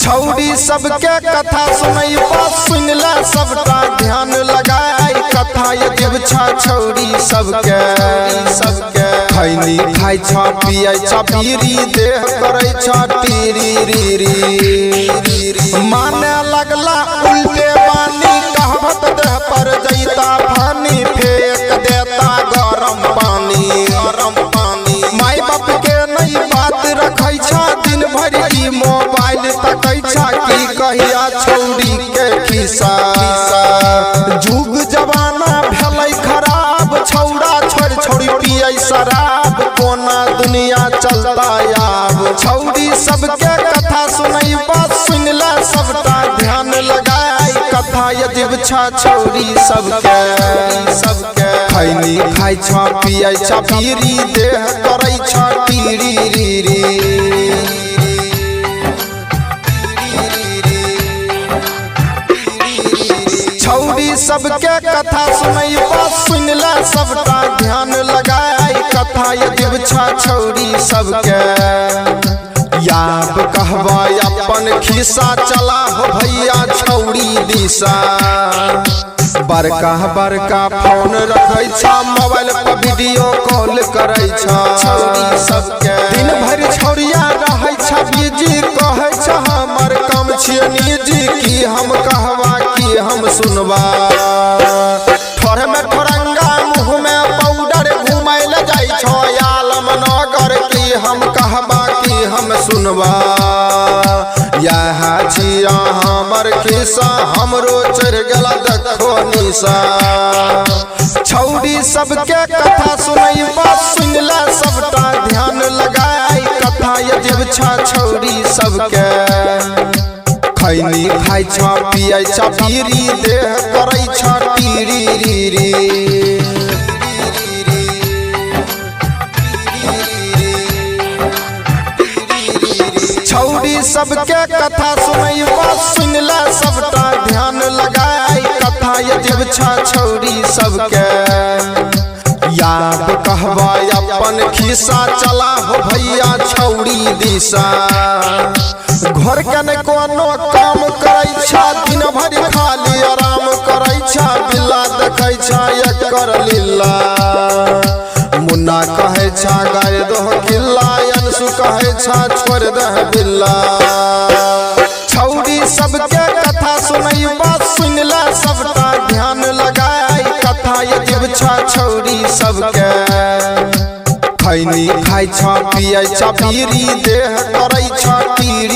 छौड़ी सबके कथा सुनैबा सुन ले सबटा ध्यान लगाई कथा यदि छौड़ी सबके खैनी खाई छ पियै छ बीड़ी देह करै छ टीरी री माने लगला उल्टे बानी कहवत देह पर जैता फानी फेंक देता गरम पानी माई बाप के नहीं बात रखै छ दिन भर ई मोबाइल तकै छ की कहिया छौड़ी के खिस्सा जुग जमाना भेलै खराब छौड़ा छोड़ी पियै शराब कोना दुनिया चलता आब छौड़ी सबके कथा सुनैबा सुन ले सबटा ध्यान लगाई कथा यदि छौड़ी सबके खैनी खाई छ पियै छ बीड़ी देह करै छ टीरी छौड़ी सबके कथा सुनैबा सुन ले सबटा ध्यान लगाई कथा यदि छौड़ी सबके याब कहबा अपन खिस्सा चला हो भैया छौड़ी दिशा बड़का फोन रखै छ मोबाइल पर वीडियो कॉल करै छ छौड़ी सबके दिन भर छौड़िया रहै छ बिजी कहै छ हमर काम छियै निजी की हम कहवा की हम सुनबा ठोर में ठोरंगा मुँह में पाउडर घुमै ले जाइ छ आलम नगर की हम कहबा की हम सुनबा यह छिया हमर खिस्सा हमरो चढ़ गेला देखो निशा छौड़ी सबके कथा सुनैबा सुन ले सबटा ध्यान लगाई कथा यदि छौड़ी सबके खैनी खाई छ पियै छ बीड़ी देह करै छ टीरी छौड़ी सबके कथा सुनैबा सुन ले सबटा ध्यान लगाई कथा यदि छौड़ी सबके याद कहबा अपन खिस्सा चला हो भैया छौड़ी दिशा घर के न कोनो काम करै छ दिन भर खाली आराम करै छ बिल्ला देखै छ एकर लीला मुन्ना कहै छ गाय दो किल्ला अंशु कहै छ छोड़ दह बिल्ला छौड़ी सबके कथा सुनैबा सुन ले सबटा ध्यान लगाई कथा यदि छौड़ी सबके खैनी खाई छ पियै छ बीड़ी देह करै छ टीरी